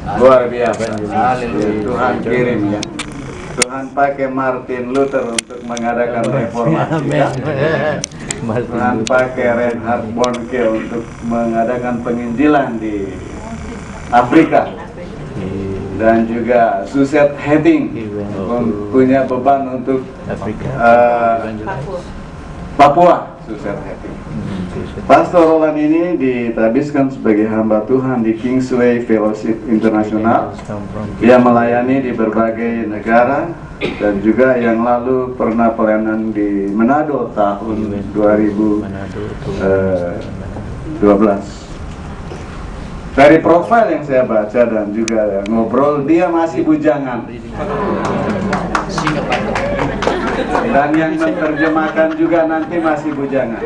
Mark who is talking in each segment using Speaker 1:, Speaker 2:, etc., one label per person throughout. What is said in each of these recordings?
Speaker 1: Luar biasa. Tuhan kirim ya. Tuhan pakai Martin Luther untuk mengadakan reformasi ya. Tuhan pakai Reinhard Bonnke untuk mengadakan penginjilan di Afrika. Dan juga Suzette Hating punya beban untuk Papua. Suzette Hating. Pastor Roland ini ditabiskan sebagai hamba Tuhan di Kingsway Fellowship International. Dia melayani di berbagai negara dan juga yang lalu pernah pelayanan di Manado tahun 2012. Dari profil yang saya baca dan juga ngobrol, dia masih bujangan. Dan yang menerjemahkan juga nanti masih bujangan.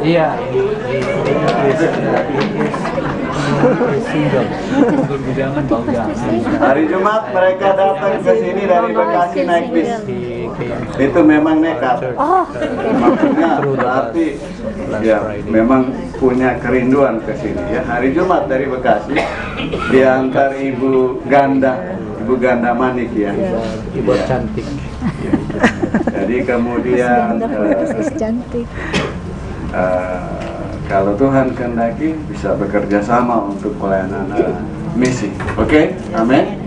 Speaker 2: Iya.
Speaker 1: Hari Jumat mereka datang ke sini dari Bekasi naik bis. Itu memang nekat. Maksudnya berarti ya memang punya kerinduan ke sini ya. Hari Jumat dari Bekasi diantar Ibu Ganda Manik ya.
Speaker 2: Ibu cantik.
Speaker 1: Jadi kemudian
Speaker 3: cantik.
Speaker 1: Kalau Tuhan kehendaki bisa bekerja sama untuk pelayanan misi. Oke? Amin.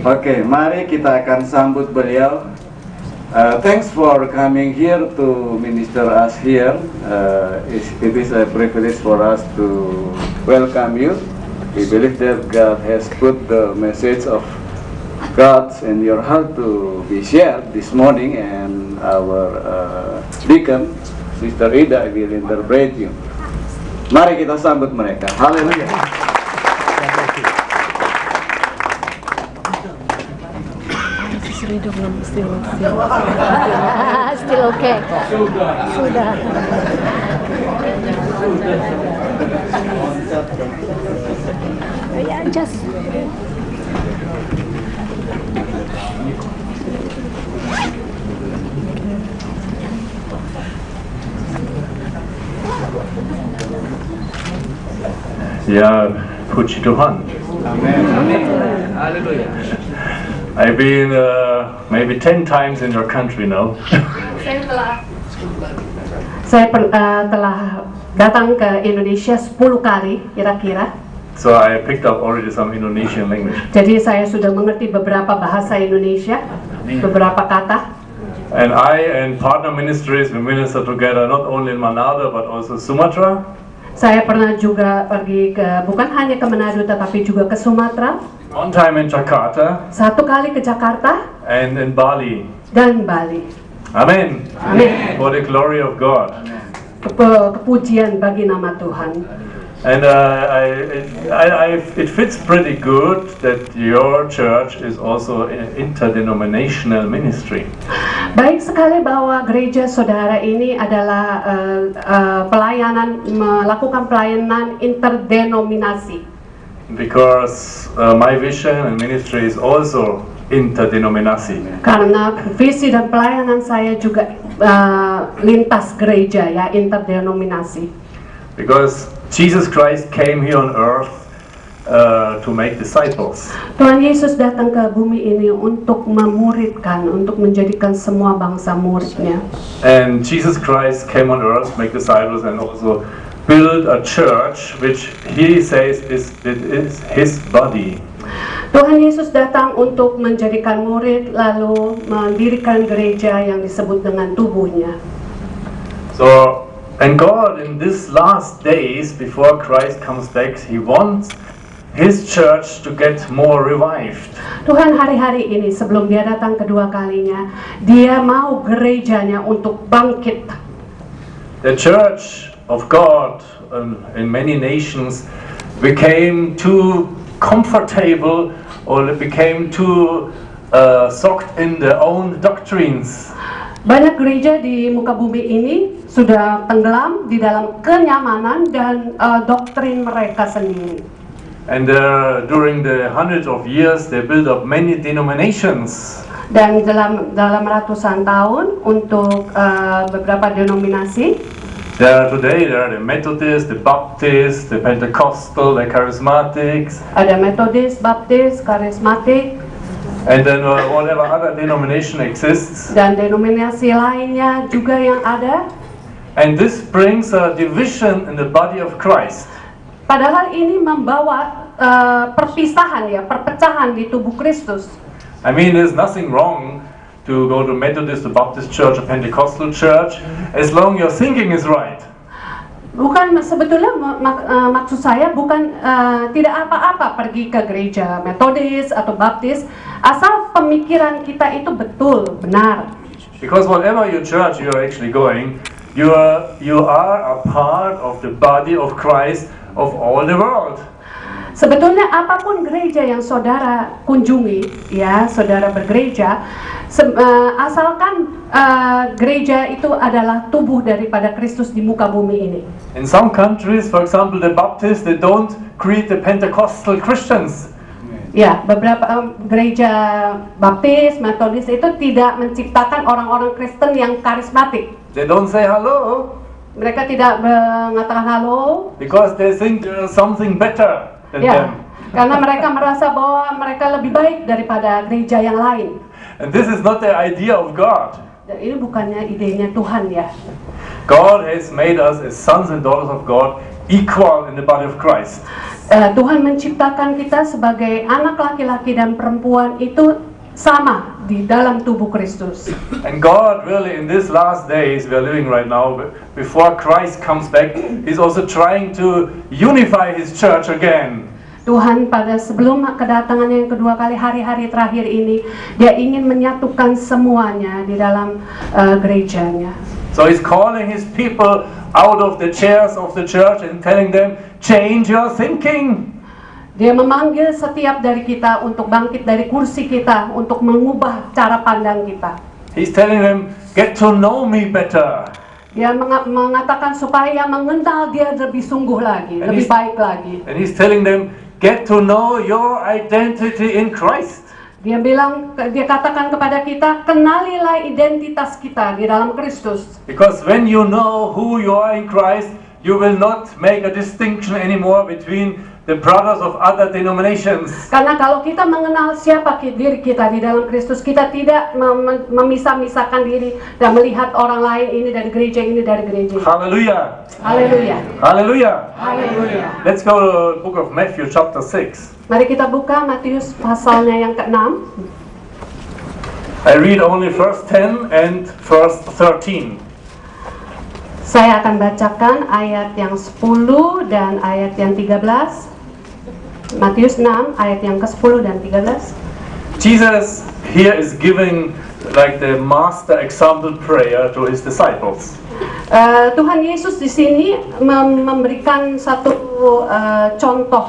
Speaker 1: Oke, mari kita akan sambut beliau. Thanks for coming here to minister us here. It is a privilege for us to welcome you. We believe that God has put the message of God in your heart to be shared this morning, and our deacon, Sister Ida, will interpret you. Mari kita sambut mereka. Haleluya.
Speaker 3: Still okay. Sudah. Ya, just.
Speaker 4: Ya, puji Tuhan.
Speaker 1: Amin.
Speaker 2: Haleluya.
Speaker 4: I've been maybe 10 times in your country now.
Speaker 5: Saya telah datang ke Indonesia 10 kali kira-kira.
Speaker 4: So I picked up already some Indonesian language.
Speaker 5: Jadi saya sudah mengerti beberapa bahasa Indonesia, beberapa kata.
Speaker 4: And I and partner ministries, we minister together not only in Manado but also Sumatra.
Speaker 5: Saya pernah juga pergi ke bukan hanya ke Manado tetapi juga ke Sumatera.
Speaker 4: One time in Jakarta.
Speaker 5: Satu kali ke Jakarta.
Speaker 4: And in Bali.
Speaker 5: Dan Bali.
Speaker 4: Amen.
Speaker 5: Amin.
Speaker 4: For the glory of God.
Speaker 5: Kepujian bagi nama Tuhan.
Speaker 4: And it fits pretty good that your church is also an interdenominational ministry.
Speaker 5: Baik sekali bahwa gereja saudara ini adalah melakukan pelayanan interdenominasi.
Speaker 4: Because my vision and ministry is also interdenominasi.
Speaker 5: Karena visi dan pelayanan saya juga lintas gereja ya, interdenominasi.
Speaker 4: Because Jesus Christ came here on earth to make disciples.
Speaker 5: Tuhan Yesus datang ke bumi ini untuk memuridkan, untuk menjadikan semua bangsa muridnya.
Speaker 4: And Jesus Christ came on earth to make disciples and also build a church which he says is his body.
Speaker 5: Tuhan Yesus datang untuk menjadikan murid lalu mendirikan gereja yang disebut dengan tubuhnya.
Speaker 4: So, and God in these last days before Christ comes back, he wants his church to get more revived.
Speaker 5: Tuhan hari-hari ini sebelum dia datang kedua kalinya, dia mau gerejanya untuk bangkit.
Speaker 4: The church of God in many nations became too comfortable or became too soaked in their own doctrines.
Speaker 5: Banyak gereja di muka bumi ini sudah tenggelam di dalam kenyamanan dan doktrin mereka sendiri.
Speaker 4: And during the hundreds of years, they built up many denominations.
Speaker 5: Dan dalam ratusan tahun untuk beberapa denominasi,
Speaker 4: There are the Methodists, the Baptists, the Pentecostal, the Charismatics,
Speaker 5: Ada Metodis, Baptis, Karismatik,
Speaker 4: and then whatever other denomination exists.
Speaker 5: dan denominasi lainnya juga yang ada.
Speaker 4: And this brings a division in the body of Christ.
Speaker 5: Padahal ini membawa perpisahan ya, perpecahan di tubuh Kristus.
Speaker 4: I mean, there's nothing wrong to go to Methodist, a Baptist church, a Pentecostal church, as long your thinking is right.
Speaker 5: Bukan sebetulnya maksud saya bukan tidak apa-apa pergi ke gereja Metodis atau Baptis asal pemikiran kita itu betul, benar.
Speaker 4: Because whatever your church you are actually going, you are a part of the body of Christ of all the world.
Speaker 5: Sebetulnya apapun gereja yang saudara kunjungi, ya saudara bergereja, asalkan gereja itu adalah tubuh daripada Kristus di muka bumi ini.
Speaker 4: In some countries, for example, the Baptists, they don't greet the Pentecostal Christians.
Speaker 5: Ya, beberapa gereja Baptis, Metodis itu tidak menciptakan orang-orang Kristen yang karismatik.
Speaker 4: They don't say hello
Speaker 5: Mereka tidak mengatakan halo,
Speaker 4: because they think there's something better than
Speaker 5: ya,
Speaker 4: them.
Speaker 5: karena mereka merasa bahwa mereka lebih baik daripada gereja yang lain.
Speaker 4: And this is not the idea of God.
Speaker 5: Dan ini bukannya idenya Tuhan ya.
Speaker 4: God has made us as sons and daughters of God equal in the body of Christ.
Speaker 5: Tuhan menciptakan kita sebagai anak laki-laki dan perempuan itu sama di dalam tubuh Kristus.
Speaker 4: And God really in these last days we are living right now, before Christ comes back, He's also trying to unify His church again.
Speaker 5: Tuhan pada sebelum kedatangannya yang kedua kali, hari-hari terakhir ini, Dia ingin menyatukan semuanya di dalam gerejanya.
Speaker 4: So He's calling His people out of the chairs of the church and telling them, change your thinking.
Speaker 5: Dia memanggil setiap dari kita untuk bangkit dari kursi kita, untuk mengubah cara pandang kita.
Speaker 4: He's telling them, get to know me better.
Speaker 5: Dia mengatakan supaya mengenal Dia lebih sungguh lagi, lebih baik lagi.
Speaker 4: And He's telling them, get to know your identity in Christ.
Speaker 5: Dia katakan kepada kita, kenalilah identitas kita di dalam Kristus.
Speaker 4: Because when you know who you are in Christ, you will not make a distinction anymore between the brothers of other denominations.
Speaker 5: Karena kalau kita mengenal siapa diri kita di dalam Kristus, kita tidak memisah-misahkan diri dan melihat orang lain ini dari gereja ini dari gereja.
Speaker 4: Hallelujah.
Speaker 5: Haleluya.
Speaker 4: Hallelujah.
Speaker 5: Haleluya.
Speaker 4: Let's go to the book of Matthew chapter 6.
Speaker 5: Mari kita buka Matius pasalnya yang ke-6.
Speaker 4: I read only verse 10 and verse 13.
Speaker 5: Saya akan bacakan ayat yang 10 dan ayat yang 13. Matius 6 ayat yang ke-10 dan 13.
Speaker 4: Jesus here is giving like the master example prayer to his disciples.
Speaker 5: Tuhan Yesus di sini memberikan satu contoh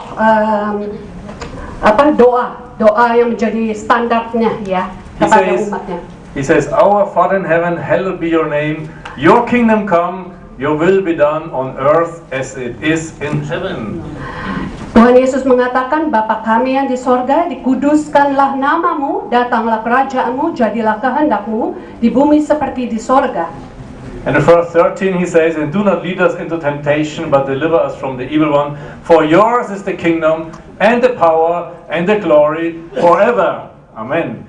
Speaker 5: doa yang menjadi standarnya ya kepada umatnya.
Speaker 4: He says, Our Father in heaven, hallowed be your name. Your kingdom come, your will be done on earth as it is in heaven.
Speaker 5: Tuhan Yesus mengatakan, Bapa kami yang di sorga, dikuduskanlah namamu, datanglah kerajaanmu, jadilah kehendakmu di bumi seperti di sorga.
Speaker 4: And in verse 13 he says, And do not lead us into temptation, but deliver us from the evil one. For yours is the kingdom, and the power, and the glory, forever. Amen.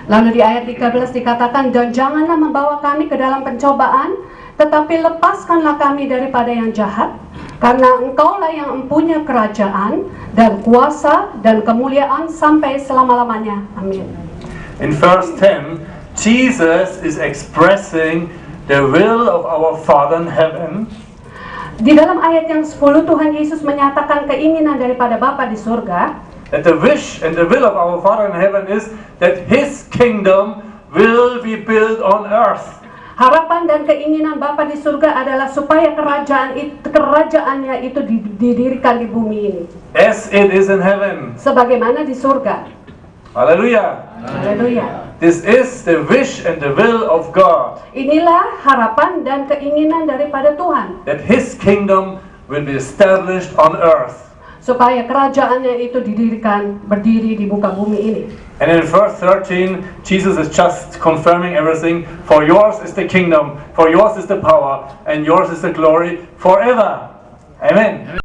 Speaker 5: Lalu di ayat 13 dikatakan, Dan janganlah membawa kami ke dalam pencobaan, tetapi lepaskanlah kami daripada yang jahat, karena Engkaulah yang mempunyai kerajaan, dan kuasa, dan kemuliaan sampai selama-lamanya. Amin.
Speaker 4: In verse 10, Jesus is expressing the will of our Father in heaven.
Speaker 5: Di dalam ayat yang 10, Tuhan Yesus menyatakan keinginan daripada Bapa di surga,
Speaker 4: That the wish and the will of our Father in heaven is that His kingdom will be built on earth.
Speaker 5: harapan dan keinginan Bapa di surga adalah supaya kerajaannya itu didirikan di bumi ini,
Speaker 4: As it is in heaven.
Speaker 5: sebagaimana di surga.
Speaker 4: Hallelujah.
Speaker 5: Haleluya.
Speaker 4: This is the wish and the will of God.
Speaker 5: Inilah harapan dan keinginan daripada Tuhan,
Speaker 4: That His kingdom will be established on earth.
Speaker 5: supaya kerajaannya itu didirikan berdiri di muka bumi ini.
Speaker 4: And in verse 13, Jesus is just confirming everything. For yours is the kingdom, for yours is the power, and yours is the glory forever. Amen.